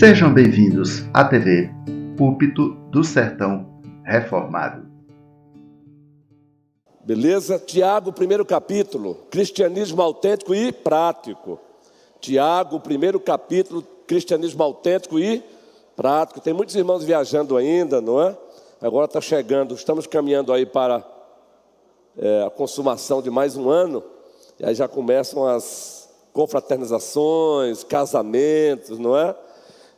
Sejam bem-vindos à TV Púlpito do Sertão Reformado. Beleza? Tiago, primeiro capítulo, cristianismo autêntico e prático. Tiago, primeiro capítulo, cristianismo autêntico e prático. Tem muitos irmãos viajando ainda, não é? Agora está chegando, estamos caminhando aí para a consumação de mais um ano. E aí já começam as confraternizações, casamentos, não é?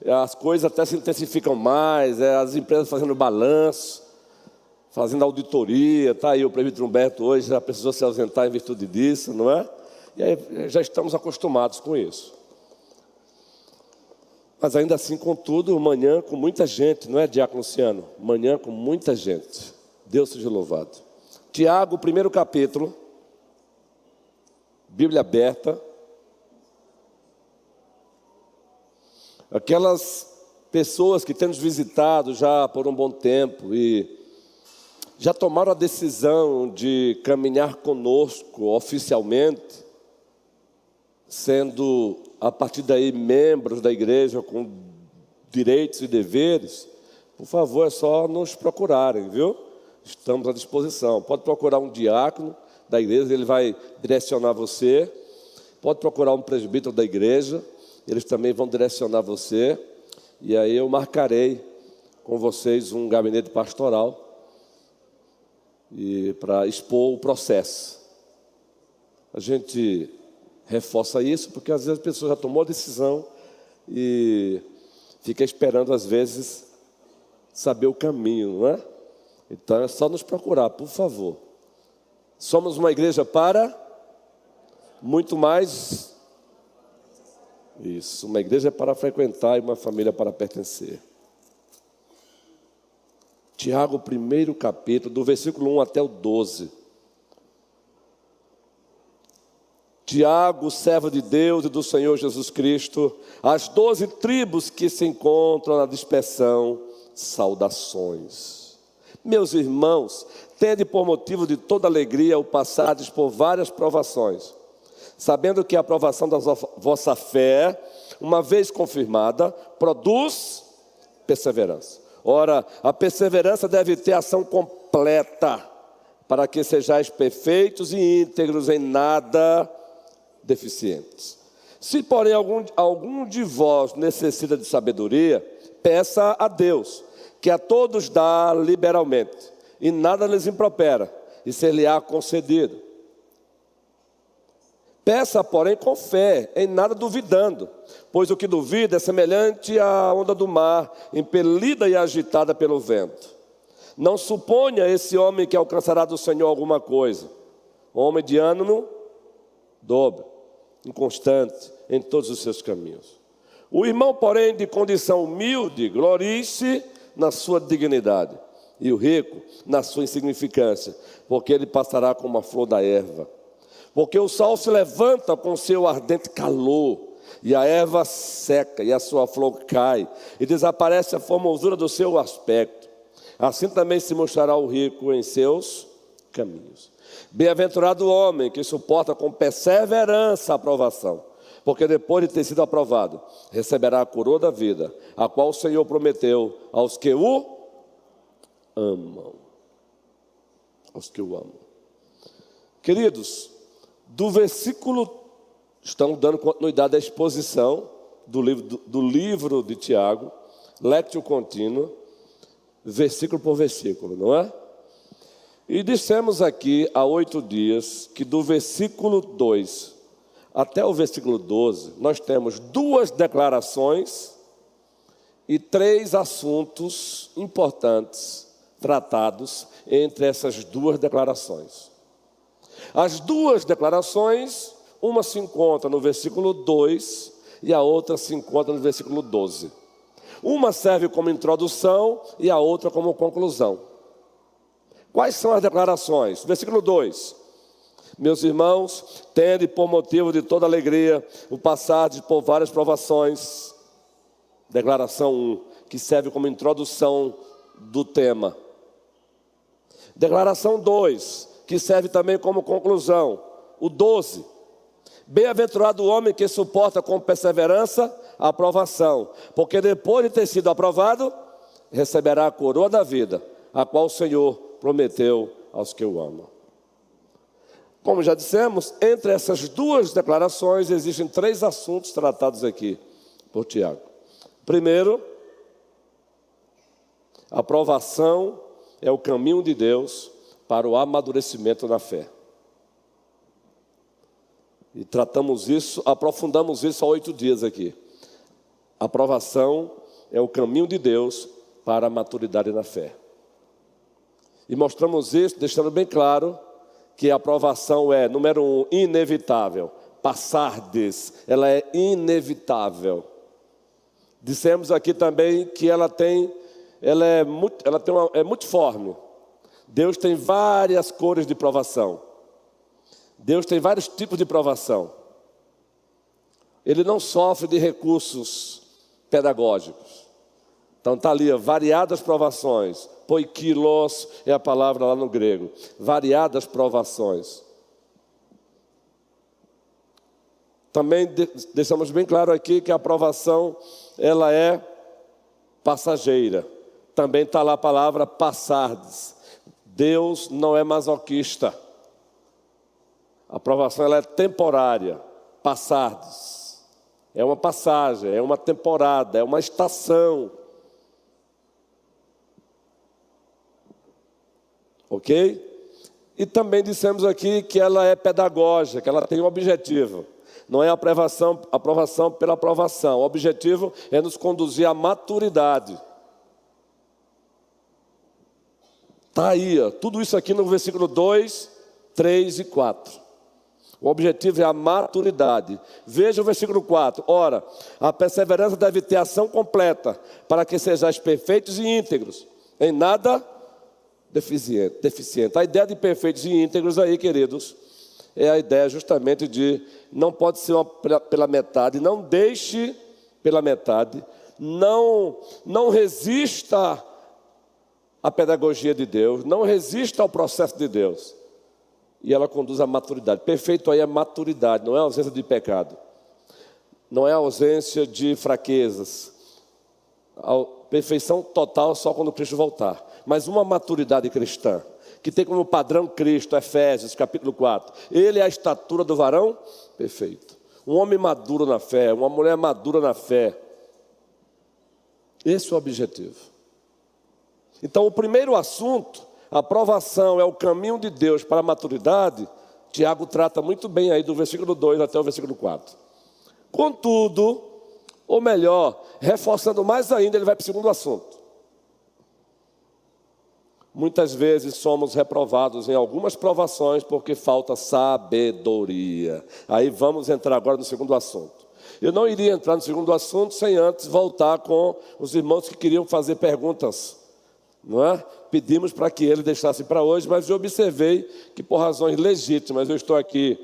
As coisas até se intensificam mais, as empresas fazendo balanço, fazendo auditoria. Está aí o presbítero Humberto hoje, já precisou se ausentar em virtude disso, não é? E aí já estamos acostumados com isso. Mas ainda assim, contudo, manhã com muita gente, não é, Diácono Luciano? Manhã com muita gente. Deus seja louvado. Tiago, primeiro capítulo, Bíblia aberta. Aquelas pessoas que têm nos visitado já por um bom tempo e já tomaram a decisão de caminhar conosco oficialmente, sendo a partir daí membros da igreja com direitos e deveres, por favor, é só nos procurarem, viu? Estamos à disposição. Pode procurar um diácono da igreja, ele vai direcionar você. Pode procurar um presbítero da igreja, eles também vão direcionar você. E aí eu marcarei com vocês um gabinete pastoral e para expor o processo. A gente reforça isso porque às vezes a pessoa já tomou a decisão e fica esperando às vezes saber o caminho, não é? Então é só nos procurar, por favor. Somos uma igreja para muito mais. Isso, uma igreja é para frequentar e uma família para pertencer. Tiago, primeiro capítulo, do versículo 1 até o 12. Tiago, servo de Deus e do Senhor Jesus Cristo, as 12 tribos que se encontram na dispersão, saudações. Meus irmãos, tende por motivo de toda alegria o passardes por várias provações, sabendo que a aprovação da vossa fé, uma vez confirmada, produz perseverança. Ora, a perseverança deve ter ação completa, para que sejais perfeitos e íntegros, em nada deficientes. Se, porém, algum de vós necessita de sabedoria, peça a Deus, que a todos dá liberalmente, e nada lhes impropera, e ser-lhe-á concedido. Peça, porém, com fé, em nada duvidando, pois o que duvida é semelhante à onda do mar, impelida e agitada pelo vento. Não suponha esse homem que alcançará do Senhor alguma coisa. Homem de ânimo dobre, inconstante em todos os seus caminhos. O irmão, porém, de condição humilde, glorie-se na sua dignidade, e o rico na sua insignificância, porque ele passará como a flor da erva. Porque o sol se levanta com seu ardente calor, e a erva seca, e a sua flor cai, e desaparece a formosura do seu aspecto. Assim também se mostrará o rico em seus caminhos. Bem-aventurado o homem que suporta com perseverança a aprovação, porque depois de ter sido aprovado, receberá a coroa da vida, a qual o Senhor prometeu aos que o amam. Aos que o amam. Queridos, do versículo, estamos dando continuidade à exposição do livro de Tiago, lectio contínua, versículo por versículo, não é? E dissemos aqui há 8 dias que do versículo 2 até o versículo 12, nós temos 2 declarações e 3 assuntos importantes tratados entre essas 2 declarações. As 2 declarações, uma se encontra no versículo 2 e a outra se encontra no versículo 12. Uma serve como introdução e a outra como conclusão. Quais são as declarações? Versículo 2. Meus irmãos, tende por motivo de toda alegria o passardes por várias provações. Declaração 1, que serve como introdução do tema. Declaração 2, que serve também como conclusão, o 12. Bem-aventurado o homem que suporta com perseverança a aprovação, porque depois de ter sido aprovado, receberá a coroa da vida, a qual o Senhor prometeu aos que o amam. Como já dissemos, entre essas duas declarações existem 3 assuntos tratados aqui por Tiago. Primeiro, a aprovação é o caminho de Deus para o amadurecimento na fé. E tratamos isso, aprofundamos isso há 8 dias aqui. A aprovação é o caminho de Deus para a maturidade na fé. E mostramos isso, deixando bem claro que a aprovação é, número 1, inevitável. Passardes, ela é inevitável. Dissemos aqui também que é multiforme. Deus tem várias cores de provação. Deus tem vários tipos de provação. Ele não sofre de recursos pedagógicos. Então está ali, variadas provações. Poikilos é a palavra lá no grego. Variadas provações. Também deixamos bem claro aqui que a aprovação, ela é passageira. Também está lá a palavra passardes. Deus não é masoquista. A aprovação, ela é temporária. Passardes. É uma passagem, é uma temporada, é uma estação. Ok? E também dissemos aqui que ela é pedagógica, que ela tem um objetivo. Não é a aprovação pela aprovação. O objetivo é nos conduzir à maturidade. Está aí, ó, tudo isso aqui no versículo 2, 3 e 4. O objetivo é a maturidade. Veja o versículo 4. Ora, a perseverança deve ter ação completa, para que sejais perfeitos e íntegros, em nada deficiente. A ideia de perfeitos e íntegros aí, queridos, é a ideia justamente de não pode ser pela metade, não deixe pela metade, não resista à pedagogia de Deus, não resista ao processo de Deus. E ela conduz à maturidade. Perfeito aí é maturidade, não é ausência de pecado, não é ausência de fraquezas. A perfeição total só quando Cristo voltar. Mas uma maturidade cristã, que tem como padrão Cristo, Efésios, capítulo 4. Ele é a estatura do varão perfeito. Um homem maduro na fé, uma mulher madura na fé. Esse é o objetivo. Então, o primeiro assunto, a aprovação é o caminho de Deus para a maturidade. Tiago trata muito bem aí do versículo 2 até o versículo 4. Contudo, ou melhor, reforçando mais ainda, ele vai para o segundo assunto. Muitas vezes somos reprovados em algumas provações porque falta sabedoria. Aí vamos entrar agora no segundo assunto. Eu não iria entrar no segundo assunto sem antes voltar com os irmãos que queriam fazer perguntas, não é? Pedimos para que ele deixasse para hoje, mas eu observei que por razões legítimas, eu estou aqui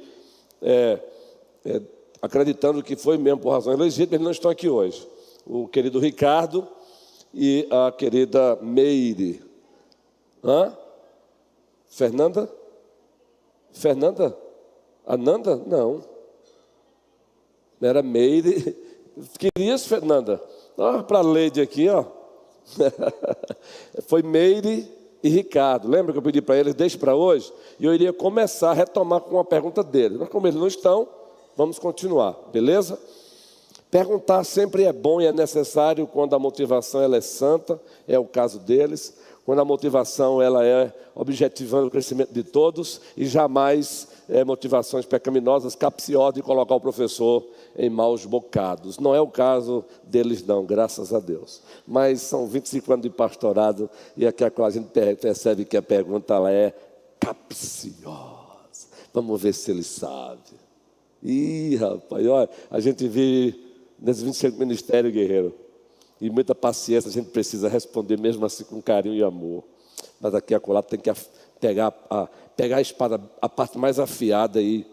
acreditando que foi mesmo por razões legítimas, eles não estão aqui hoje. O querido Ricardo e a querida Meire. Fernanda? Ananda? Não. Era Meire. Querias, Fernanda? Para a Leide aqui, ó. Foi Meire e Ricardo. Lembra que eu pedi para eles, deixe para hoje? E eu iria começar a retomar com uma pergunta deles. Mas como eles não estão, vamos continuar, beleza? Perguntar sempre é bom e é necessário quando a motivação ela é santa, é o caso deles. Quando a motivação ela é objetivando o crescimento de todos e jamais motivações pecaminosas, capciosas de colocar o professor em maus bocados. Não é o caso deles não, graças a Deus. Mas são 25 anos de pastorado e aqui a gente percebe que a pergunta ela é capciosa. Vamos ver se ele sabe. Ih, rapaz, olha, a gente vive nesse 25 ministério, guerreiro. E muita paciência, a gente precisa responder mesmo assim com carinho e amor. Mas aqui a colada tem que pegar a espada, a parte mais afiada e...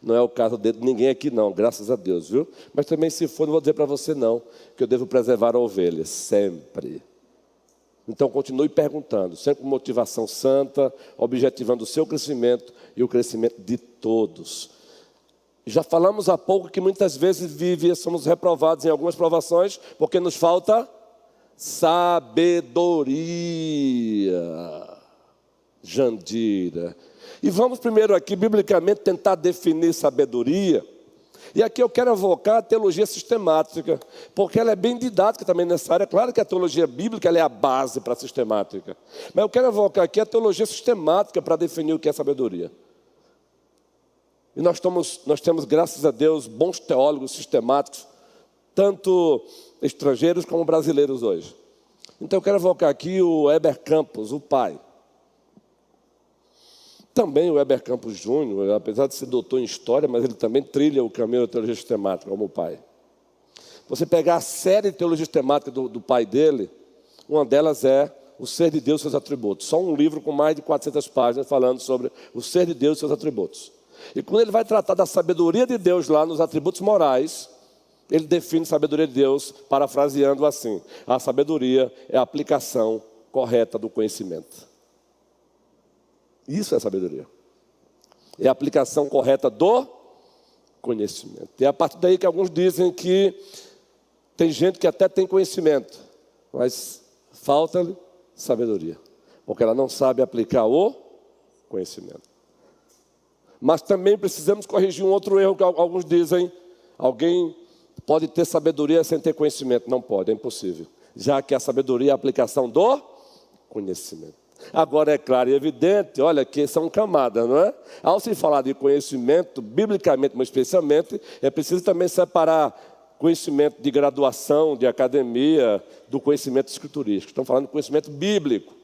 Não é o caso de ninguém aqui não, graças a Deus, viu? Mas também se for, não vou dizer para você não, que eu devo preservar a ovelha, sempre. Então continue perguntando, sempre com motivação santa, objetivando o seu crescimento e o crescimento de todos. Já falamos há pouco que muitas vezes somos reprovados em algumas provações porque nos falta sabedoria. Jandira. E vamos primeiro aqui, biblicamente, tentar definir sabedoria. E aqui eu quero evocar a teologia sistemática, porque ela é bem didática também nessa área. Claro que a teologia bíblica ela é a base para a sistemática. Mas eu quero evocar aqui a teologia sistemática para definir o que é sabedoria. E nós temos, graças a Deus, bons teólogos sistemáticos, tanto estrangeiros como brasileiros hoje. Então eu quero evocar aqui o Heber Campos, o pai. Também o Heber Campos Júnior, apesar de ser doutor em história, mas ele também trilha o caminho da teologia sistemática, como o pai. Você pegar a série de teologia sistemática do pai dele, uma delas é O Ser de Deus e Seus Atributos. Só um livro com mais de 400 páginas falando sobre o Ser de Deus e Seus Atributos. E quando ele vai tratar da sabedoria de Deus lá nos atributos morais, ele define sabedoria de Deus parafraseando assim: a sabedoria é a aplicação correta do conhecimento. Isso é sabedoria. É a aplicação correta do conhecimento. E é a partir daí que alguns dizem que tem gente que até tem conhecimento, mas falta-lhe sabedoria, porque ela não sabe aplicar o conhecimento. Mas também precisamos corrigir um outro erro que alguns dizem: alguém pode ter sabedoria sem ter conhecimento. Não pode, é impossível. Já que a sabedoria é a aplicação do conhecimento. Agora é claro e evidente, olha, que são camadas, não é? Ao se falar de conhecimento, biblicamente, mas especialmente, é preciso também separar conhecimento de graduação, de academia, do conhecimento escriturístico. Estamos falando de conhecimento bíblico.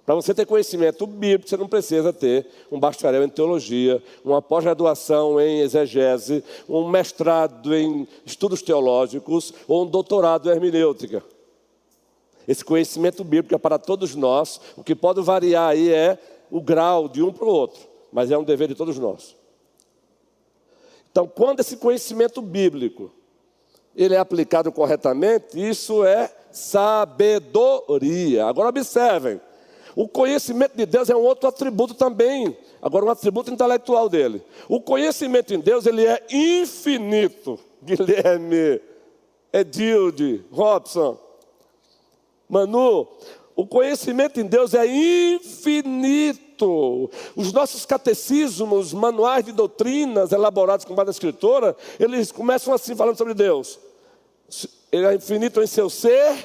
Para você ter conhecimento bíblico, você não precisa ter um bacharel em teologia, uma pós-graduação em exegese, um mestrado em estudos teológicos ou um doutorado em hermenêutica. Esse conhecimento bíblico é para todos nós. O que pode variar aí é o grau de um para o outro, mas é um dever de todos nós. Então, quando esse conhecimento bíblico ele é aplicado corretamente, isso é sabedoria. Agora observem. O conhecimento de Deus é um outro atributo também. Agora, um atributo intelectual dele. O conhecimento em Deus, ele é infinito. Guilherme, Edilde, Robson, Manu, o conhecimento em Deus é infinito. Os nossos catecismos, manuais de doutrinas elaborados com base na Escritura, eles começam assim, falando sobre Deus. Ele é infinito em seu ser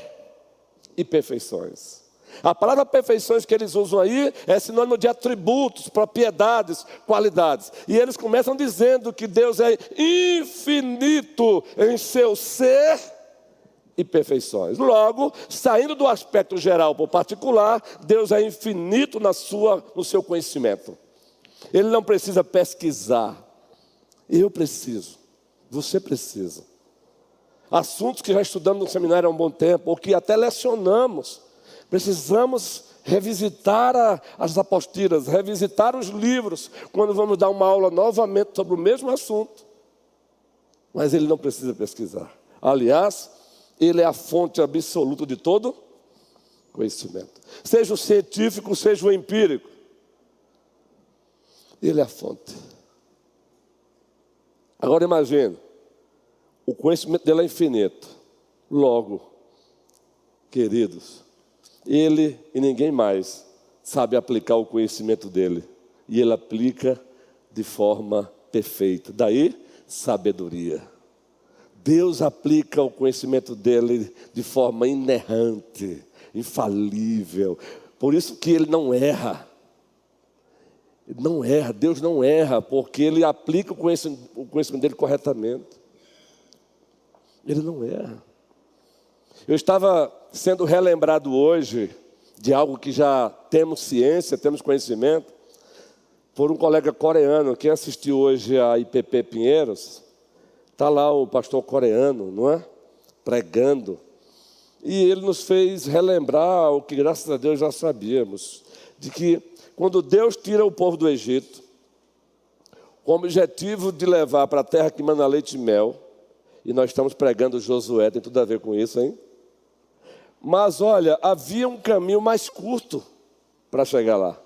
e perfeições. A palavra perfeições que eles usam aí é sinônimo de atributos, propriedades, qualidades. E eles começam dizendo que Deus é infinito em seu ser e perfeições. Logo, saindo do aspecto geral para o particular, Deus é infinito no seu conhecimento. Ele não precisa pesquisar. Eu preciso. Você precisa. Assuntos que já estudamos no seminário há um bom tempo, ou que até lecionamos. Precisamos revisitar as apostilas, revisitar os livros, quando vamos dar uma aula novamente sobre o mesmo assunto. Mas ele não precisa pesquisar. Aliás, ele é a fonte absoluta de todo conhecimento. Seja o científico, seja o empírico. Ele é a fonte. Agora imagine, o conhecimento dele é infinito. Logo, queridos, ele e ninguém mais sabe aplicar o conhecimento dele. E ele aplica de forma perfeita. Daí, sabedoria. Deus aplica o conhecimento dele de forma inerrante, infalível. Por isso que ele não erra. Ele não erra, Deus não erra, porque ele aplica o conhecimento dele corretamente. Ele não erra. Eu estava sendo relembrado hoje de algo que já temos ciência, temos conhecimento, por um colega coreano. Quem assistiu hoje a IPP Pinheiros, está lá o pastor coreano, não é? Pregando. E ele nos fez relembrar o que, graças a Deus, já sabíamos. De que quando Deus tira o povo do Egito, com o objetivo de levar para a terra que manda leite e mel, e nós estamos pregando Josué, tem tudo a ver com isso, hein? Mas olha, havia um caminho mais curto para chegar lá.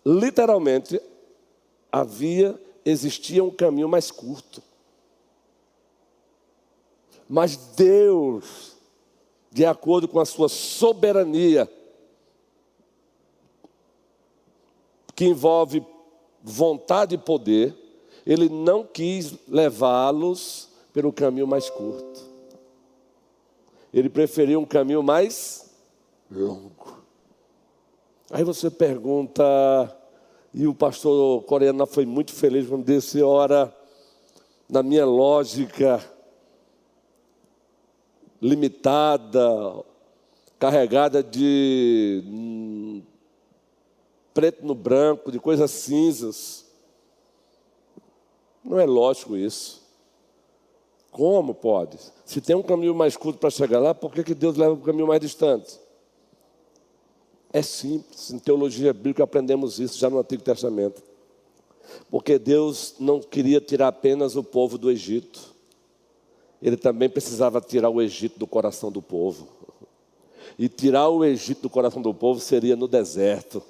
Literalmente, havia existia um caminho mais curto. Mas Deus, de acordo com a sua soberania, que envolve vontade e poder, Ele não quis levá-los pelo caminho mais curto. Ele preferiu um caminho mais longo. Aí você pergunta, e o pastor Coreano foi muito feliz quando disse, ora, na minha lógica limitada, carregada de preto no branco, de coisas cinzas. Não é lógico isso. Como pode? Se tem um caminho mais curto para chegar lá, por que Deus leva para o caminho mais distante? É simples. Em teologia bíblica aprendemos isso já no Antigo Testamento. Porque Deus não queria tirar apenas o povo do Egito. Ele também precisava tirar o Egito do coração do povo. E tirar o Egito do coração do povo seria no deserto.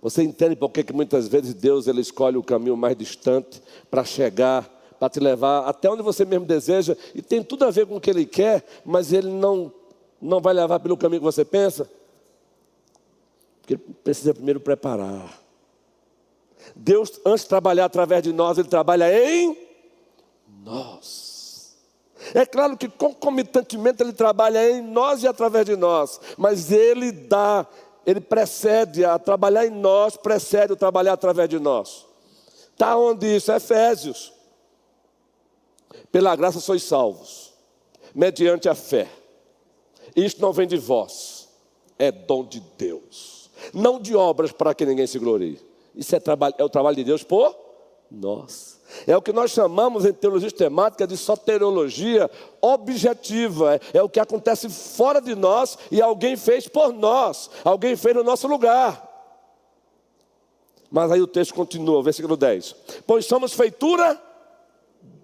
Você entende por que muitas vezes Deus ele escolhe o caminho mais distante para chegar, para te levar até onde você mesmo deseja, e tem tudo a ver com o que Ele quer, mas Ele não vai levar pelo caminho que você pensa? Porque Ele precisa primeiro preparar. Deus, antes de trabalhar através de nós, Ele trabalha em nós. É claro que concomitantemente Ele trabalha em nós e através de nós, mas Ele precede a trabalhar em nós, precede o trabalhar através de nós. Está onde isso? Efésios. Pela graça sois salvos, mediante a fé. Isto não vem de vós, é dom de Deus. Não de obras para que ninguém se glorie. Isso é o trabalho de Deus por nós. É o que nós chamamos em teologia sistemática de soteriologia objetiva. É o que acontece fora de nós e alguém fez por nós. Alguém fez no nosso lugar. Mas aí o texto continua, versículo 10. Pois somos feitura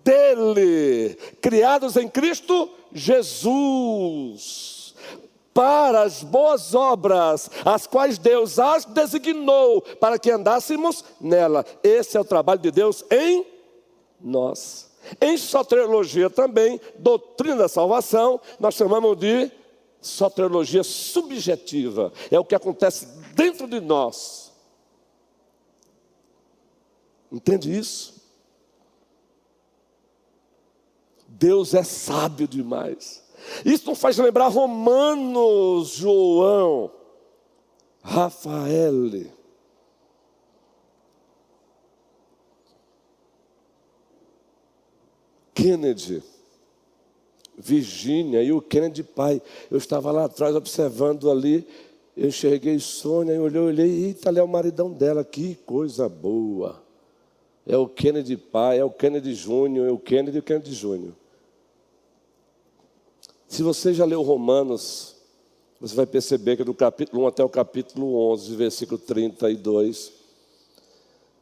dele, criados em Cristo Jesus, para as boas obras, as quais Deus as designou para que andássemos nela. Esse é o trabalho de Deus em nós. Em soteriologia também, doutrina da salvação, nós chamamos de soteriologia subjetiva. É o que acontece dentro de nós. Entende isso? Deus é sábio demais. Isso nos faz lembrar Romanos, João, Rafael. Kennedy, Virgínia e o Kennedy pai. Eu estava lá atrás observando ali, eu enxerguei Sônia, eu olhei, eita, ali é o maridão dela, que coisa boa. É o Kennedy pai, é o Kennedy Júnior, é o Kennedy e o Kennedy Júnior. Se você já leu Romanos, você vai perceber que do capítulo 1 até o capítulo 11, versículo 32,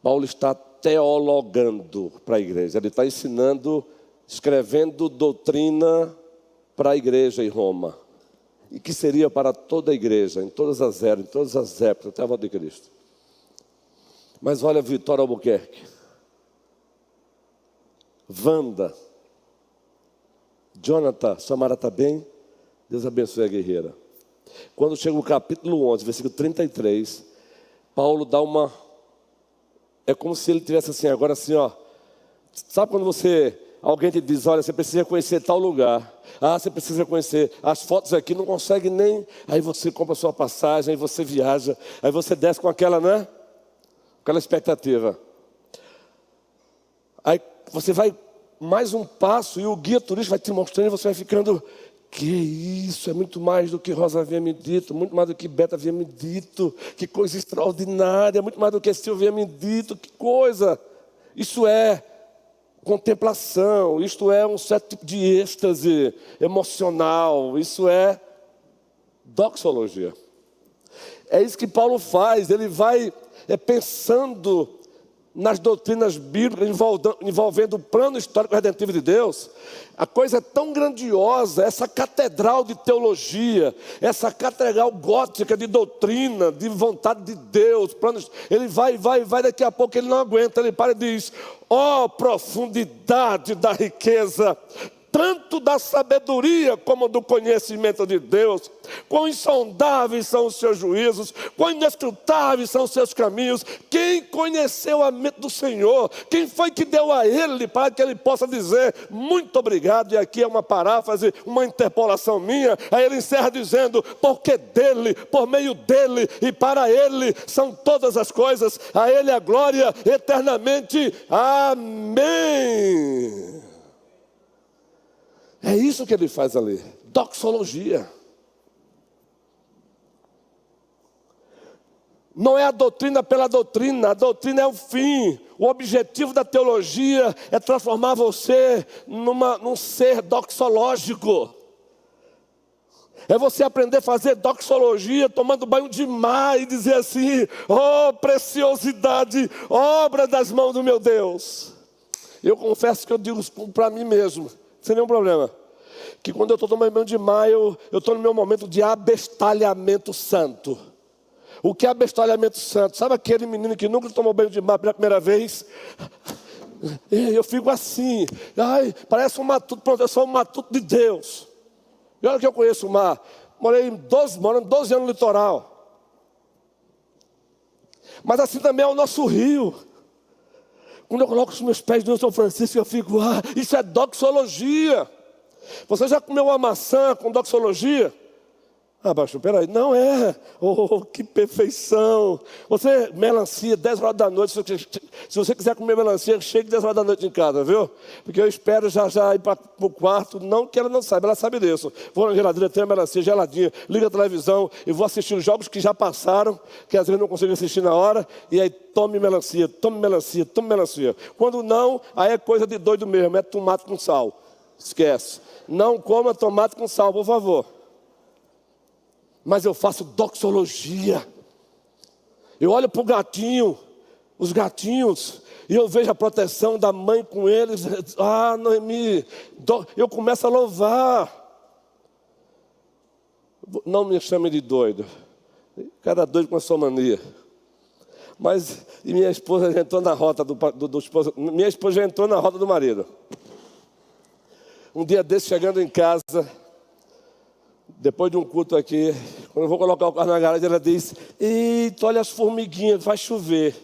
Paulo está teologando para a igreja. Ele está ensinando, escrevendo doutrina para a igreja em Roma. E que seria para toda a igreja, em todas as eras, em todas as épocas, até a volta de Cristo. Mas olha Vitória Albuquerque, Wanda, Jonathan, Samara está bem? Deus abençoe a guerreira. Quando chega o capítulo 11, versículo 33, Paulo dá uma... É como se ele tivesse assim, agora assim, ó. Sabe quando alguém te diz, olha, você precisa conhecer tal lugar. Ah, você precisa conhecer. As fotos aqui não consegue nem... Aí você compra a sua passagem, aí você viaja. Aí você desce com aquela, né? Aquela expectativa. Aí você vai... mais um passo e o guia turístico vai te mostrando e você vai ficando, que isso, é muito mais do que Rosa havia me dito, muito mais do que Beta havia me dito, que coisa extraordinária, muito mais do que Silvia havia me dito, que coisa. Isso é contemplação, isto é um certo tipo de êxtase emocional, isso é doxologia. É isso que Paulo faz, ele vai pensando nas doutrinas bíblicas envolvendo o plano histórico redentivo de Deus, a coisa é tão grandiosa, essa catedral de teologia, essa catedral gótica de doutrina, de vontade de Deus, planos, ele vai, daqui a pouco ele não aguenta, ele para e diz: ó profundidade da riqueza, tanto da sabedoria como do conhecimento de Deus, quão insondáveis são os seus juízos, quão inescrutáveis são os seus caminhos. Quem conheceu a mente do Senhor? Quem foi que deu a Ele para que Ele possa dizer muito obrigado? E aqui é uma paráfrase, uma interpolação minha. Aí ele encerra dizendo: porque dele, por meio dele e para Ele são todas as coisas, a Ele a glória eternamente. Amém. É isso que ele faz ali, doxologia. Não é a doutrina pela doutrina, a doutrina é o fim. O objetivo da teologia é transformar você num ser doxológico. É você aprender a fazer doxologia, tomando banho de mar e dizer assim: oh, preciosidade, obra das mãos do meu Deus. Eu confesso que eu digo para mim mesmo, sem nenhum problema, que quando eu estou tomando banho de mar, eu estou no meu momento de abestalhamento santo. O que é abestalhamento santo? Sabe aquele menino que nunca tomou banho de mar pela primeira vez? Eu fico assim, ai, parece um matuto, pronto, eu sou um matuto de Deus. E olha que eu conheço o mar, morando 12 anos no litoral. Mas assim também é o nosso rio. Quando eu coloco os meus pés no São Francisco, eu fico, isso é doxologia. Você já comeu uma maçã com doxologia? Baixo, peraí, não é. Oh, que perfeição. Você, melancia, 10 horas da noite, se você quiser comer melancia, chegue 10 horas da noite em casa, viu? Porque eu espero já ir para o quarto, não que ela não saiba, ela sabe disso. Vou na geladeira, tem a melancia geladinha, liga a televisão e vou assistir os jogos que já passaram, que às vezes não consigo assistir na hora, e aí tome melancia, tome melancia, tome melancia. Quando não, aí é coisa de doido mesmo, é tomate com sal. Esquece. Não coma tomate com sal, por favor. Mas eu faço doxologia. Eu olho para o gatinho, os gatinhos, e eu vejo a proteção da mãe com eles. Noemi, eu começo a louvar. Não me chame de doido. Cada doido com a sua mania. Mas e minha esposa já entrou na rota do esposo. Minha esposa já entrou na rota do marido. Um dia desse, chegando em casa, depois de um culto aqui, quando eu vou colocar o carro na garagem, ela diz: eita, olha as formiguinhas, vai chover.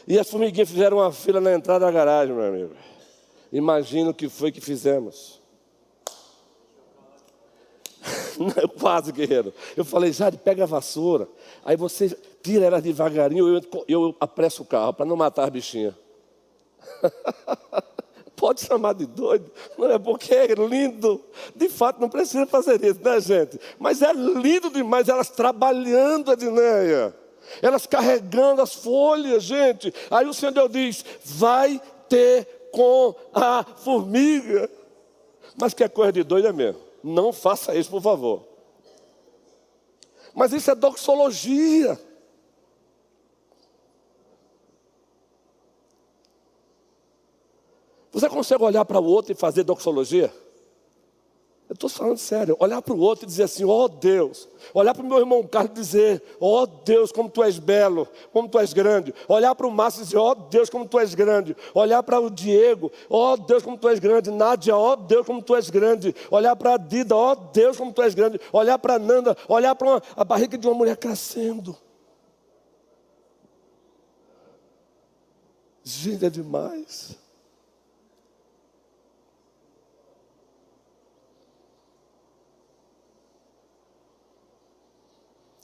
E as formiguinhas fizeram uma fila na entrada da garagem, meu amigo. Imagina o que foi que fizemos. Quase, guerreiro. Eu falei: Jade, pega a vassoura. Aí você tira ela devagarinho, eu apresso o carro para não matar as bichinhas. Pode chamar de doido, não é? Porque é lindo. De fato, não precisa fazer isso, né, gente? Mas é lindo demais elas trabalhando, Edneia. Elas carregando as folhas, gente. Aí o Senhor diz: vai ter com a formiga. Mas que é coisa de doido é mesmo. Não faça isso, por favor. Mas isso é doxologia. Você consegue olhar para o outro e fazer doxologia? Eu estou falando sério. Olhar para o outro e dizer assim: ó Deus. Olhar para o meu irmão Carlos e dizer: ó Deus, como tu és belo, como tu és grande. Olhar para o Márcio e dizer: ó Deus, como tu és grande. Olhar para o Diego: ó Deus, como tu és grande. Nádia: ó Deus, como tu és grande. Olhar para a Dida: ó Deus, como tu és grande. Olhar para a Nanda, olhar para a barriga de uma mulher crescendo. Gente, é demais.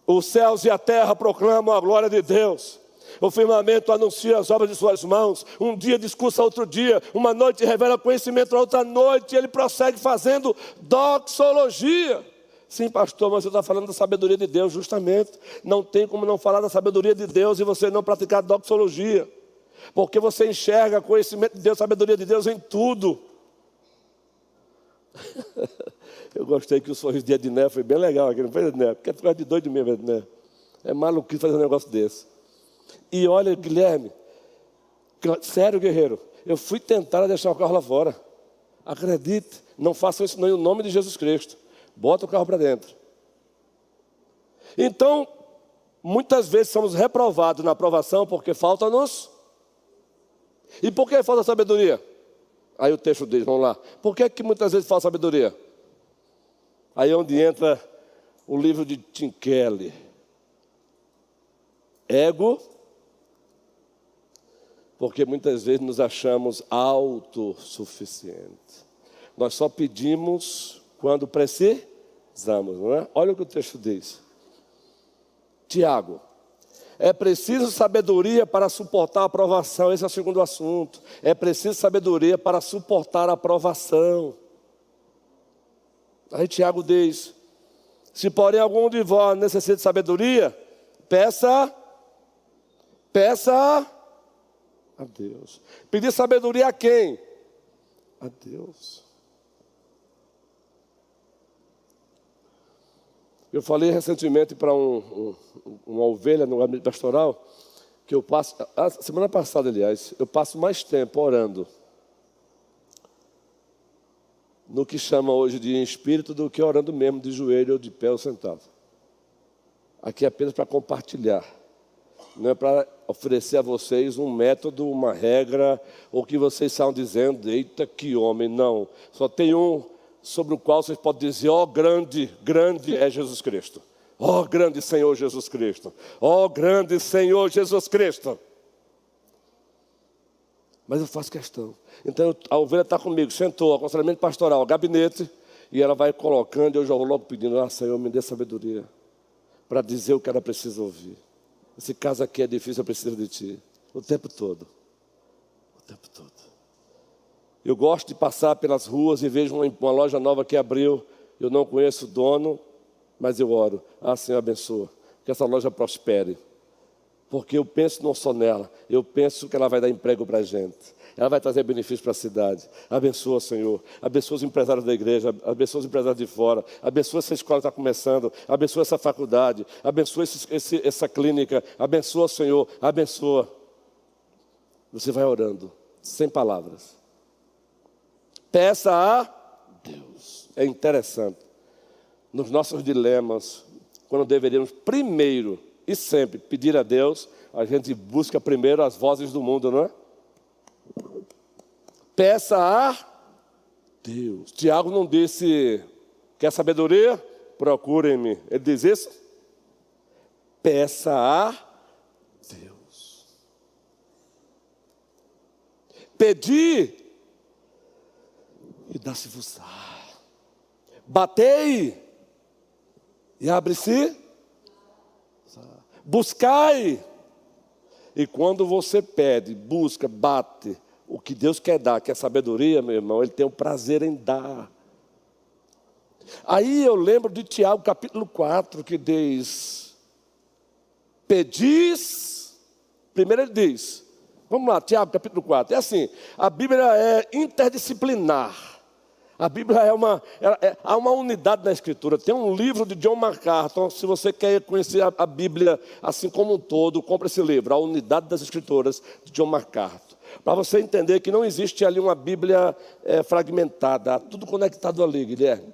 Os céus e a terra proclamam a glória de Deus. O firmamento anuncia as obras de suas mãos. Um dia discursa outro dia. Uma noite revela conhecimento a outra noite. E ele prossegue fazendo doxologia. Sim, pastor, mas você está falando da sabedoria de Deus, justamente. Não tem como não falar da sabedoria de Deus e você não praticar doxologia. Porque você enxerga conhecimento de Deus, sabedoria de Deus em tudo. Eu gostei que o sorriso de Edné foi bem legal aqui, não foi, Edné? Porque é coisa de doido mesmo, Edné. É maluquice fazer um negócio desse. E olha, Guilherme, Sério, guerreiro, eu fui tentar deixar o carro lá fora. Acredite, não façam isso não, em nome de Jesus Cristo. Bota o carro para dentro. Então, muitas vezes somos reprovados na aprovação porque falta-nos. E por que falta sabedoria? Aí o texto diz, vamos lá. Por que muitas vezes falta sabedoria? Aí é onde entra o livro de Tim Keller. Ego. Porque muitas vezes nos achamos autossuficientes. Nós só pedimos quando precisamos, não é? Olha o que o texto diz. Tiago, é preciso sabedoria para suportar a provação. Esse é o segundo assunto. É preciso sabedoria para suportar a provação. Aí Tiago diz, se porém algum de vós necessita de sabedoria, peça a Deus. Pedir sabedoria a quem? A Deus. Eu falei recentemente para uma ovelha no gabinete pastoral, que eu passo, a semana passada, aliás, eu passo mais tempo orando no que chama hoje de espírito do que orando mesmo de joelho ou de pé ou sentado. Aqui é apenas para compartilhar. Não é para oferecer a vocês um método, uma regra, ou que vocês saiam dizendo, eita que homem, não. Só tem um sobre o qual vocês podem dizer, ó grande, grande é Jesus Cristo. Ó grande Senhor Jesus Cristo. Ó grande Senhor Jesus Cristo. Mas eu faço questão. Então a ovelha está comigo, sentou, aconselhamento pastoral, gabinete, e ela vai colocando, eu já vou logo pedindo, Senhor, me dê sabedoria, para dizer o que ela precisa ouvir. Esse caso aqui é difícil, eu preciso de Ti. O tempo todo. O tempo todo. Eu gosto de passar pelas ruas e vejo uma loja nova que abriu. Eu não conheço o dono, mas eu oro. Senhor, abençoa. Que essa loja prospere. Porque eu penso não só nela. Eu penso que ela vai dar emprego para a gente. Ela vai trazer benefícios para a cidade. Abençoa, Senhor. Abençoa os empresários da igreja. Abençoa os empresários de fora. Abençoa essa escola que está começando. Abençoa essa faculdade. Abençoa essa clínica. Abençoa, Senhor. Abençoa. Você vai orando, sem palavras. Peça a Deus. É interessante. Nos nossos dilemas, quando deveríamos primeiro e sempre pedir a Deus, a gente busca primeiro as vozes do mundo, não é? Peça a Deus. Tiago não disse, quer sabedoria? Procurem-me. Ele diz isso? Peça a Deus. Pedi e dá-se-vos-á. Batei e abre-se. Buscai. E quando você pede, busca, bate, o que Deus quer dar, que é sabedoria, meu irmão, Ele tem o prazer em dar. Aí eu lembro de Tiago capítulo 4, que diz, pedis, primeiro ele diz, vamos lá, Tiago capítulo 4, é assim, a Bíblia é interdisciplinar. A Bíblia há uma unidade na Escritura. Tem um livro de John MacArthur. Se você quer conhecer a Bíblia assim como um todo, compre esse livro, A Unidade das Escrituras, de John MacArthur. Para você entender que não existe ali uma Bíblia fragmentada. Tudo conectado ali, Guilherme.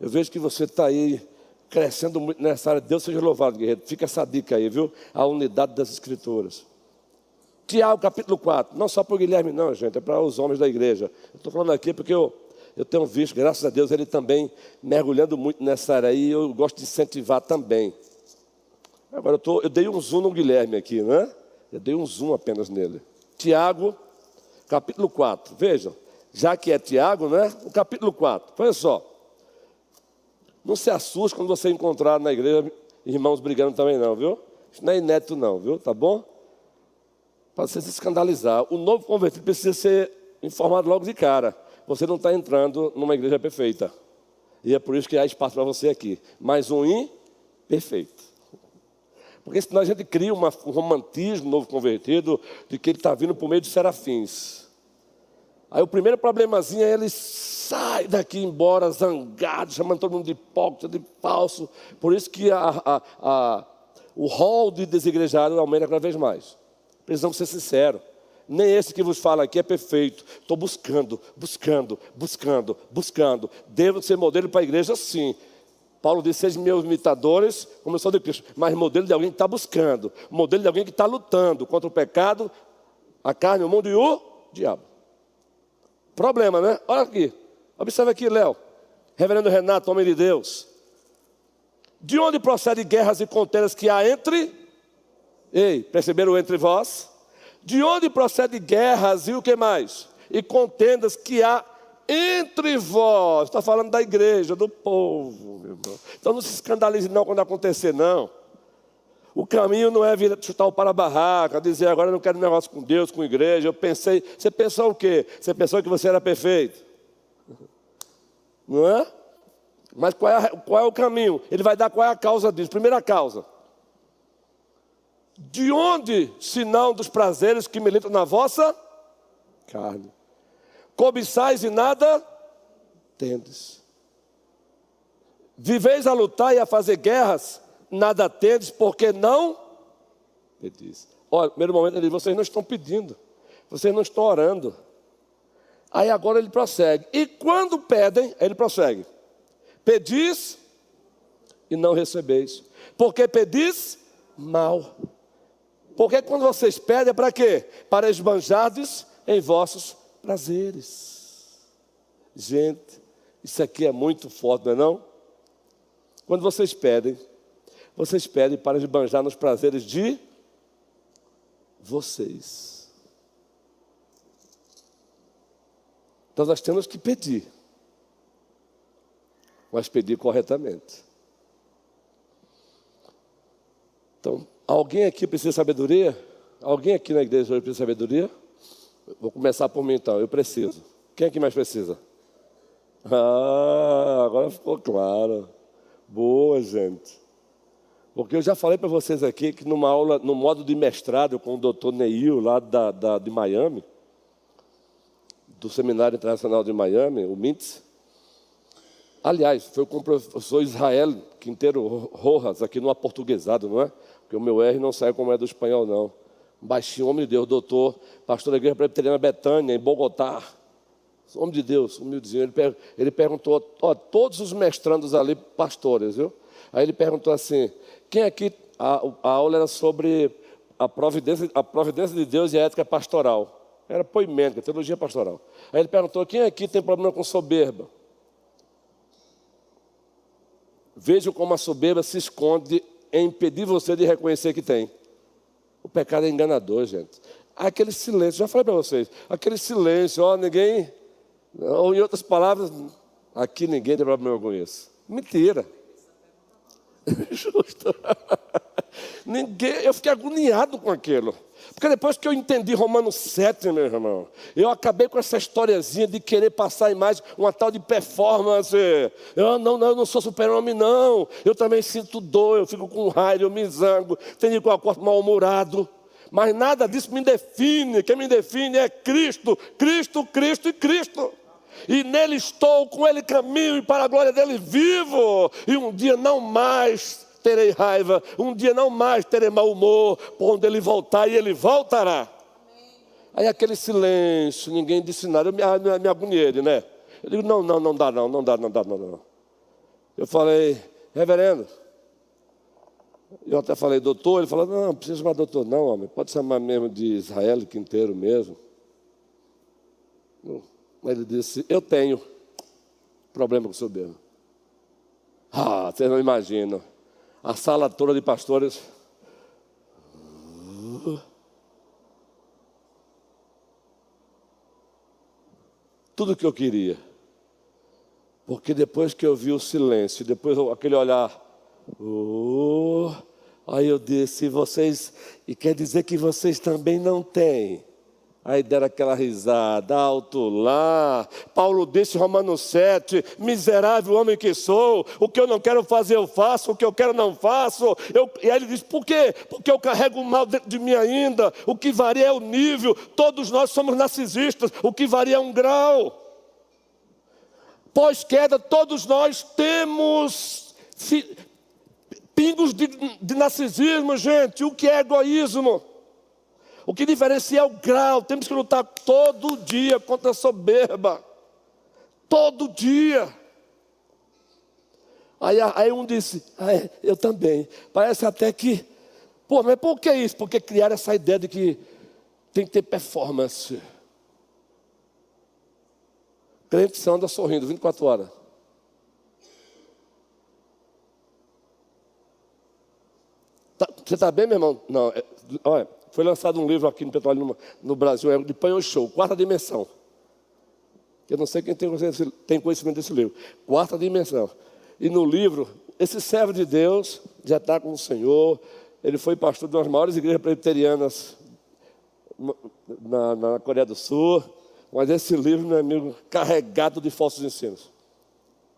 Eu vejo que você está aí crescendo muito nessa área. Deus seja louvado, guerreiro. Fica essa dica aí, viu? A Unidade das Escrituras. Tiago capítulo 4. Não só para o Guilherme não, gente. É para os homens da igreja. Eu estou falando aqui porque eu tenho visto, graças a Deus, ele também mergulhando muito nessa área aí, eu gosto de incentivar também. Agora eu dei um zoom no Guilherme aqui, né? Eu dei um zoom apenas nele. Tiago, capítulo 4. Vejam, já que é Tiago, né? O capítulo 4. Olha só. Não se assuste quando você encontrar na igreja irmãos brigando também não, viu? Isso não é inédito não, viu? Tá bom? Para você se escandalizar. O novo convertido precisa ser informado logo de cara. Você não está entrando numa igreja perfeita. E é por isso que há espaço para você aqui. Mais um imperfeito. Porque senão a gente cria um romantismo novo convertido de que ele está vindo por meio de serafins. Aí o primeiro problemazinho é ele sai daqui embora zangado, chamando todo mundo de hipócrita, de falso. Por isso que o rol de desigrejado aumenta cada vez mais. Precisamos ser sinceros. Nem esse que vos fala aqui é perfeito. Estou buscando. Devo ser modelo para a igreja, sim. Paulo disse, sejam meus imitadores, como eu sou de Cristo. Mas modelo de alguém que está buscando. Modelo de alguém que está lutando contra o pecado, a carne, o mundo e o diabo. Problema, né? Olha aqui. Observe aqui, Léo. Reverendo Renato, homem de Deus. De onde procedem guerras e contendas que há entre... Ei, perceberam entre vós? De onde procedem guerras e o que mais? E contendas que há entre vós. Está falando da igreja, do povo, meu irmão. Então não se escandalize não quando acontecer, não. O caminho não é vir chutar o para-barraca, dizer agora eu não quero negócio com Deus, com a igreja. Eu pensei, você pensou o quê? Você pensou que você era perfeito? Não é? Mas qual é o caminho? Ele vai dar qual é a causa disso. Primeira causa. De onde, se não dos prazeres que militam na vossa carne? Cobiçais e nada tendes. Viveis a lutar e a fazer guerras, nada tendes, porque não pedis. Olha, no primeiro momento ele diz, vocês não estão pedindo, vocês não estão orando. Aí agora ele prossegue. E quando pedem, ele prossegue. Pedis e não recebeis. Porque pedis mal. Porque quando vocês pedem é para quê? Para esbanjardes em vossos prazeres. Gente, isso aqui é muito forte, não é não? Quando vocês pedem para esbanjar nos prazeres de vocês. Então nós temos que pedir. Mas pedir corretamente. Então, alguém aqui precisa de sabedoria? Alguém aqui na igreja hoje precisa de sabedoria? Vou começar por mim então, eu preciso. Quem aqui mais precisa? Agora ficou claro. Boa, gente. Porque eu já falei para vocês aqui que numa aula, no modo de mestrado com o doutor Neil, lá de Miami, do Seminário Internacional de Miami, o MINTS. Aliás, foi com o professor Israel Quinteiro Rojas, aqui no aportuguesado, não é? Porque o meu R não sai como é do espanhol, não. Baixinho, homem de Deus, doutor, pastor da Igreja Presbiteriana Betânia, em Bogotá. Homem de Deus, humildezinho. Ele perguntou, todos os mestrandos ali, pastores, viu? Aí ele perguntou assim, quem aqui, a aula era sobre a providência de Deus e a ética pastoral. Era poimênica, teologia pastoral. Aí ele perguntou, quem aqui tem problema com soberba? Vejam como a soberba se esconde em impedir você de reconhecer que tem. O pecado é enganador, gente. Aquele silêncio, já falei para vocês, aquele silêncio, ninguém, ou em outras palavras, aqui ninguém tem problema com isso. Mentira. Justo. Eu fiquei agoniado com aquilo. Porque depois que eu entendi Romanos 7, meu irmão, eu acabei com essa historiazinha de querer passar a imagem, uma tal de performance. Eu não sou super-homem, não. Eu também sinto dor, eu fico com raiva, eu me zango, tenho com o corpo mal-humorado. Mas nada disso me define. Quem me define é Cristo, Cristo, Cristo e Cristo. E nele estou, com ele caminho e para a glória dele vivo. E um dia não mais terei raiva, um dia não mais terei mau humor, por onde ele voltar e ele voltará. Amém. Aí aquele silêncio, ninguém disse nada, eu me agoniei, né? Eu digo, não dá. Eu falei, reverendo, eu até falei, doutor, ele falou, não precisa chamar doutor não, homem, pode chamar mesmo de Israel Quinteiro mesmo. Ele disse, eu tenho problema com soberba. Vocês não imaginam. A sala toda de pastores. Tudo o que eu queria. Porque depois que eu vi o silêncio, depois aquele olhar. Aí eu disse, e quer dizer que vocês também não têm. Aí deram aquela risada, alto lá. Paulo disse em Romanos 7, miserável homem que sou, o que eu não quero fazer eu faço, o que eu quero não faço. E aí ele diz, por quê? Porque eu carrego o mal dentro de mim ainda, o que varia é o nível, todos nós somos narcisistas, o que varia é um grau. Pós-queda, todos nós temos pingos de narcisismo, gente. O que é egoísmo? O que diferencia é o grau. Temos que lutar todo dia contra a soberba. Todo dia. Aí um disse, eu também. Parece até que, mas por que isso? Porque criaram essa ideia de que tem que ter performance. Crente só anda sorrindo 24 horas. Você está bem, meu irmão? Não, olha, foi lançado um livro aqui no Petróleo no Brasil, de Panho Show, Quarta Dimensão. Eu não sei quem tem conhecimento desse livro. Quarta Dimensão. E no livro, esse servo de Deus já está com o Senhor. Ele foi pastor de uma das maiores igrejas presbiterianas na Coreia do Sul. Mas esse livro, meu amigo, carregado de falsos ensinos.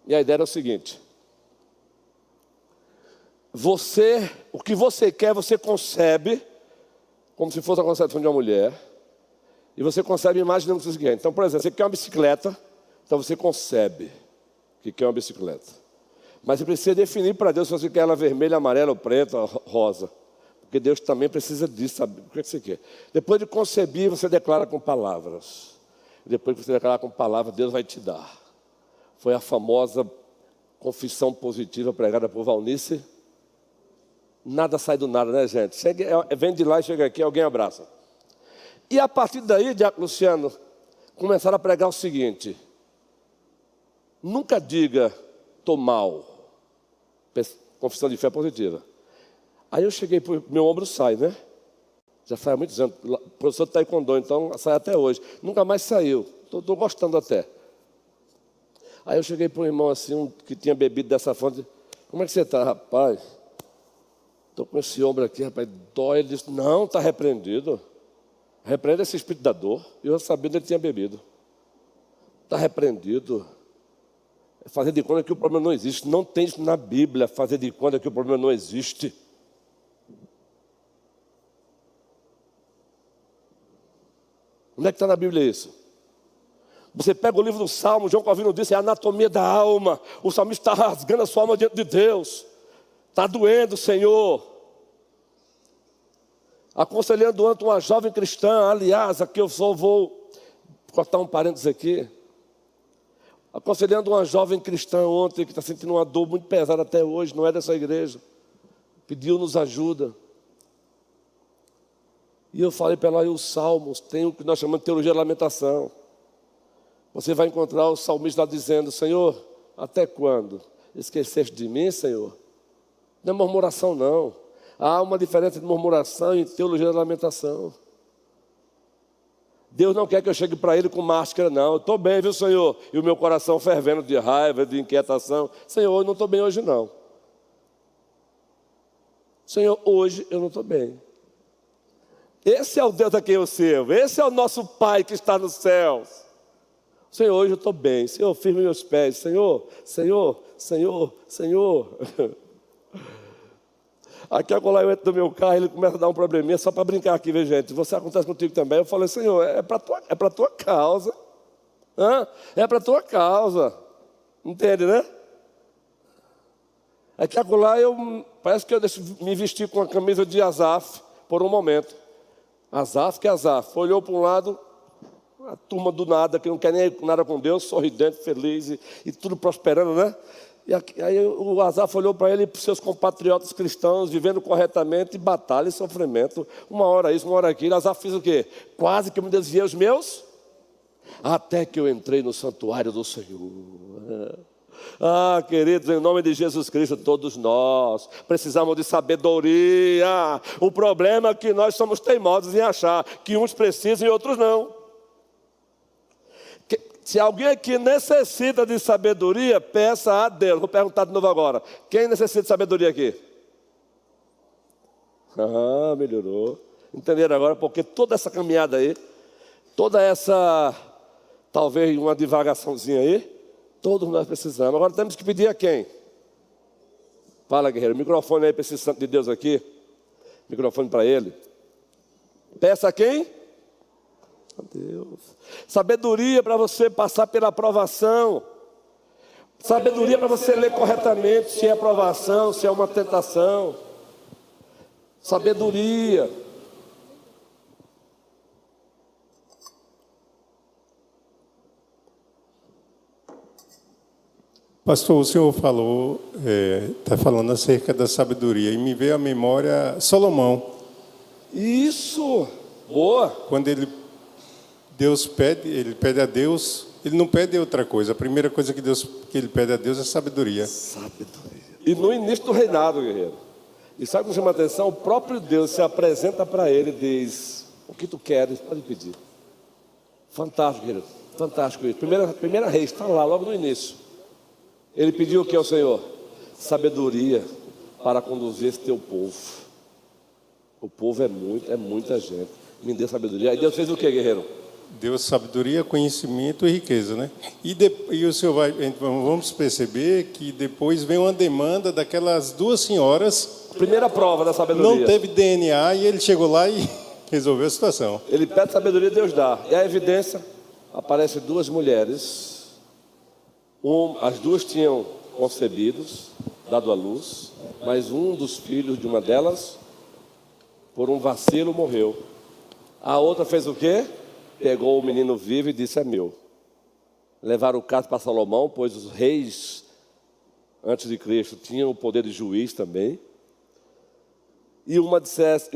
E a ideia era o seguinte: o que você quer, você concebe, como se fosse a concepção de uma mulher. E você concebe imaginando o que você quer. Então, por exemplo, você quer uma bicicleta, então você concebe que quer uma bicicleta. Mas você precisa definir para Deus se você quer ela vermelha, amarela, ou preta, ou rosa. Porque Deus também precisa disso, sabe? O que você quer? Depois de concebir, você declara com palavras. Depois que você declarar com palavras, Deus vai te dar. Foi a famosa confissão positiva pregada por Valnice. Nada sai do nada, né, gente? Vem de lá e chega aqui, alguém abraça. E a partir daí, Diácono Luciano, começaram a pregar o seguinte: nunca diga, estou mal. Confissão de fé positiva. Aí eu cheguei, meu ombro sai, né? Já sai há muitos anos. O professor de taekwondo, então sai até hoje. Nunca mais saiu. Estou gostando até. Aí eu cheguei para um irmão assim, que tinha bebido dessa fonte. Como é que você está, rapaz? Estou com esse ombro aqui, rapaz, dói. Ele disse, não, está repreendido. Repreende esse espírito da dor. E eu sabia que ele tinha bebido. Está repreendido. Fazer de conta que o problema não existe. Não tem isso na Bíblia, fazer de conta que o problema não existe. Onde é que está na Bíblia isso? Você pega o livro do Salmo, João Calvino disse, é a anatomia da alma. O salmista está rasgando a sua alma diante de Deus. Está doendo, Senhor. Aconselhando ontem uma jovem cristã, aliás, aqui eu só vou cortar um parênteses aqui. Aconselhando uma jovem cristã ontem, que está sentindo uma dor muito pesada até hoje, não é dessa igreja. Pediu-nos ajuda. E eu falei para ela, e os salmos, tem o que nós chamamos de teologia da lamentação. Você vai encontrar o salmista lá dizendo, Senhor, até quando? Esqueceste de mim, Senhor? Não é murmuração, não. Há uma diferença de murmuração e teologia da lamentação. Deus não quer que eu chegue para Ele com máscara, não. Eu estou bem, viu, Senhor? E o meu coração fervendo de raiva, de inquietação. Senhor, eu não estou bem hoje, não. Senhor, hoje eu não estou bem. Esse é o Deus a quem eu sirvo. Esse é o nosso Pai que está nos céus. Senhor, hoje eu estou bem. Senhor, firme meus pés. Senhor, Senhor, Senhor, Senhor. Aqui agora eu entro no meu carro, ele começa a dar um probleminha só para brincar aqui, viu, gente? Você acontece contigo também. Eu falei, Senhor, é para tua causa. É para tua causa. Entende, né? Aqui agora parece que eu me vesti com a camisa de Asaf por um momento. Asaf que é Asaf. Olhou para um lado, a turma do nada, que não quer nem nada com Deus, sorridente, feliz e tudo prosperando, né? E aí o Asaf olhou para ele e para os seus compatriotas cristãos, vivendo corretamente, batalha e sofrimento. Uma hora isso, uma hora aquilo. Asaf fez o quê? Quase que eu me desviei os meus, até que eu entrei no santuário do Senhor. Queridos, em nome de Jesus Cristo, todos nós precisamos de sabedoria. O problema é que nós somos teimosos em achar que uns precisam e outros não. Se alguém aqui necessita de sabedoria, peça a Deus. Vou perguntar de novo agora. Quem necessita de sabedoria aqui? Melhorou. Entenderam agora? Porque toda essa caminhada aí, toda essa, talvez uma divagaçãozinha aí, todos nós precisamos. Agora temos que pedir a quem? Fala, guerreiro. Microfone aí para esse santo de Deus aqui. Microfone para ele. Peça a quem? A Deus. Sabedoria para você passar pela aprovação. Sabedoria para você ler corretamente se é aprovação, se é uma tentação. Sabedoria. Pastor, o senhor falou, está falando acerca da sabedoria, e me veio à memória Salomão. Isso! Boa! Quando ele pede a Deus, ele não pede outra coisa. A primeira coisa que ele pede a Deus é sabedoria. Sabedoria. E no início do reinado, guerreiro. E sabe o que chama a atenção? O próprio Deus se apresenta para ele e diz: o que tu queres, pode pedir. Fantástico, guerreiro. Fantástico isso. Primeira Reis, está lá, logo no início. Ele pediu o que ao Senhor? Sabedoria para conduzir esse teu povo. O povo é muita gente. Me dê sabedoria. Aí Deus fez o que, guerreiro? Deu sabedoria, conhecimento e riqueza, né? E o senhor vamos perceber que depois vem uma demanda daquelas duas senhoras. Primeira prova da sabedoria. Não teve DNA e ele chegou lá e resolveu a situação. Ele pede sabedoria e Deus dá. E a evidência, aparecem duas mulheres. As duas tinham concebidos, dado à luz, mas um dos filhos de uma delas, por um vacilo, morreu. A outra fez o quê? Pegou o menino vivo e disse: é meu. Levaram o caso para Salomão, pois os reis, antes de Cristo, tinham o poder de juiz também. E uma dissesse: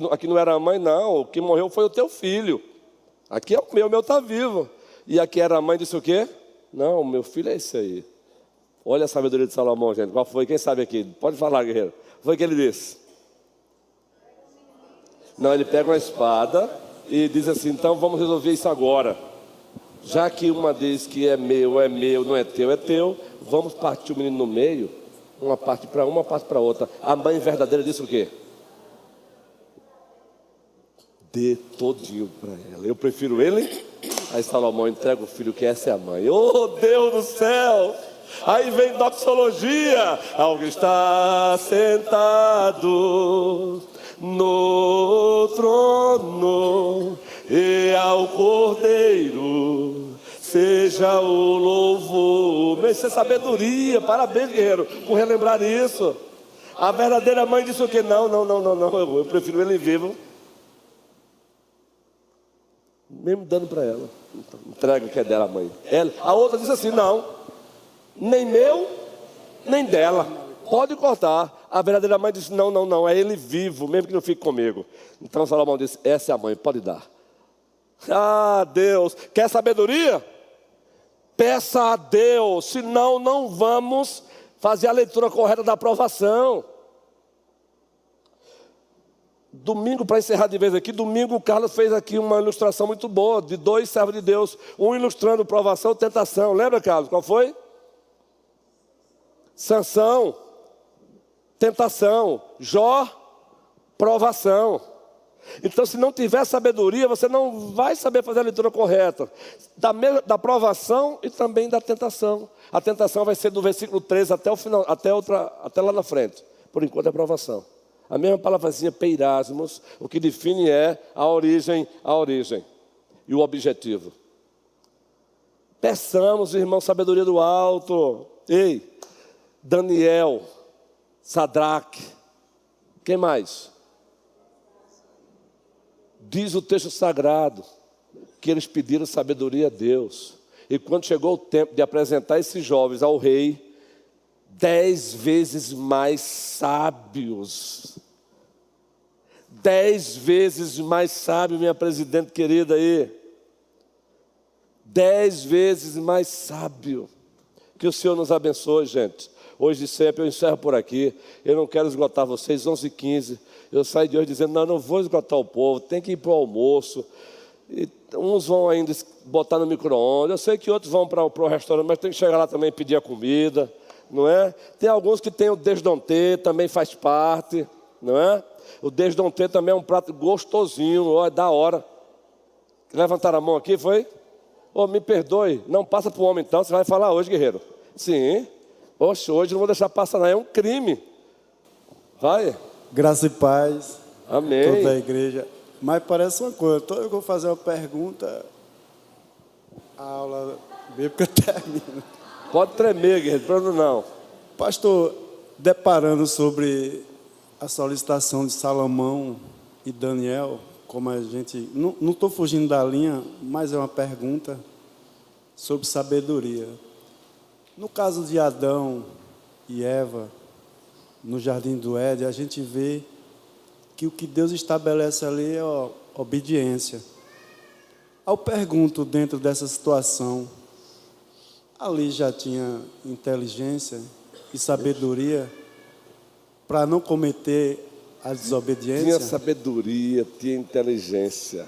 aqui não era a mãe, não, o que morreu foi o teu filho. Aqui é o meu está vivo. E aqui era a mãe, disse o quê? Não, o meu filho é esse aí. Olha a sabedoria de Salomão, gente. Qual foi? Quem sabe aqui? Pode falar, guerreiro. Foi o que ele disse? Não, ele pega uma espada e diz assim: então vamos resolver isso agora. Já que uma diz que é meu, não é teu, vamos partir o menino no meio. Uma parte para uma parte para outra. A mãe verdadeira disse o quê? Dê todinho para ela. Eu prefiro ele. Aí Salomão entrega o filho, que essa é a mãe. Oh, Deus do céu! Aí vem doxologia. Alguém está sentado no trono, e ao Cordeiro seja o louvor. Isso é sabedoria. Parabéns, guerreiro, por relembrar isso. A verdadeira mãe disse o quê? Não, eu prefiro ele vivo. Mesmo dando para ela. Entrega o que é dela, mãe. A outra disse assim: não, nem meu, nem dela. Pode cortar. A verdadeira mãe disse: não, é ele vivo, mesmo que não fique comigo. Então Salomão disse: essa é a mãe, pode dar. Ah, Deus, quer sabedoria? Peça a Deus, senão não vamos fazer a leitura correta da aprovação. Domingo, para encerrar de vez aqui, domingo o Carlos fez aqui uma ilustração muito boa, de dois servos de Deus, um ilustrando provação e tentação. Lembra, Carlos, qual foi? Sansão, tentação. Jó, provação. Então, se não tiver sabedoria, você não vai saber fazer a leitura correta da provação e também da tentação. A tentação vai ser do versículo 13 até o final, até lá na frente. Por enquanto é provação. A mesma palavrazinha peirasmos, o que define é a origem e o objetivo. Peçamos, irmão, sabedoria do alto. Ei, Daniel, Sadraque, quem mais? Diz o texto sagrado que eles pediram sabedoria a Deus. E quando chegou o tempo de apresentar esses jovens ao rei, 10 vezes mais sábios. 10 vezes mais sábio, minha presidente querida aí. 10 vezes mais sábio. Que o Senhor nos abençoe, gente. Hoje e sempre, eu encerro por aqui. Eu não quero esgotar vocês, 11h15. Eu saio de hoje dizendo: não vou esgotar o povo, tem que ir para o almoço. E uns vão ainda botar no micro-ondas. Eu sei que outros vão para o restaurante, mas tem que chegar lá também e pedir a comida, não é? Tem alguns que tem o desdontê, também faz parte, não é? O desdontê também é um prato gostosinho, ó, é da hora. Levantaram a mão aqui, foi? Oh, me perdoe, não passa para o homem então, você vai falar hoje, guerreiro? Sim. Oxe, hoje não vou deixar passar não, é um crime. Vai. Graça e paz. Amém. Toda a igreja. Mas parece uma coisa, eu vou fazer uma pergunta, a aula bíblica termina. Pode tremer, guerreiro, pronto não. Pastor, deparando sobre a solicitação de Salomão e Daniel, como a gente... Não estou fugindo da linha, mas é uma pergunta sobre sabedoria. No caso de Adão e Eva, no Jardim do Éden, a gente vê que o que Deus estabelece ali é a obediência. Eu pergunto, dentro dessa situação, ali já tinha inteligência e sabedoria para não cometer a desobediência? Tinha sabedoria, tinha inteligência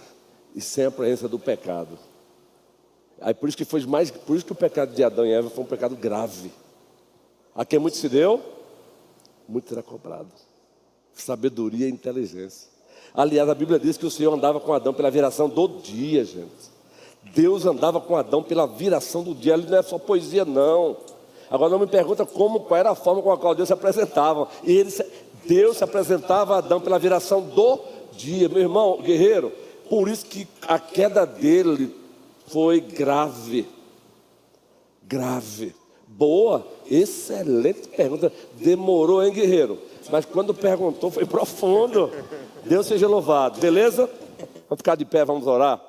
e sem a presença do pecado. Aí por isso que o pecado de Adão e Eva foi um pecado grave. A quem muito se deu, muito será cobrado. Sabedoria e inteligência. Aliás, a Bíblia diz que o Senhor andava com Adão pela viração do dia, gente. Deus andava com Adão pela viração do dia. Ali não é só poesia, não. Agora não me pergunta qual era a forma com a qual Deus se apresentava. Deus se apresentava a Adão pela viração do dia. Meu irmão, guerreiro, por isso que a queda dele foi grave. Grave. Boa, excelente pergunta. Demorou, hein, guerreiro? Mas quando perguntou, foi profundo. Deus seja louvado, beleza? Vamos ficar de pé, vamos orar.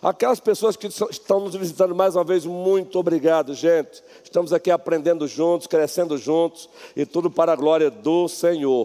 Aquelas pessoas que estão nos visitando mais uma vez, muito obrigado, gente. Estamos aqui aprendendo juntos, crescendo juntos, e tudo para a glória do Senhor.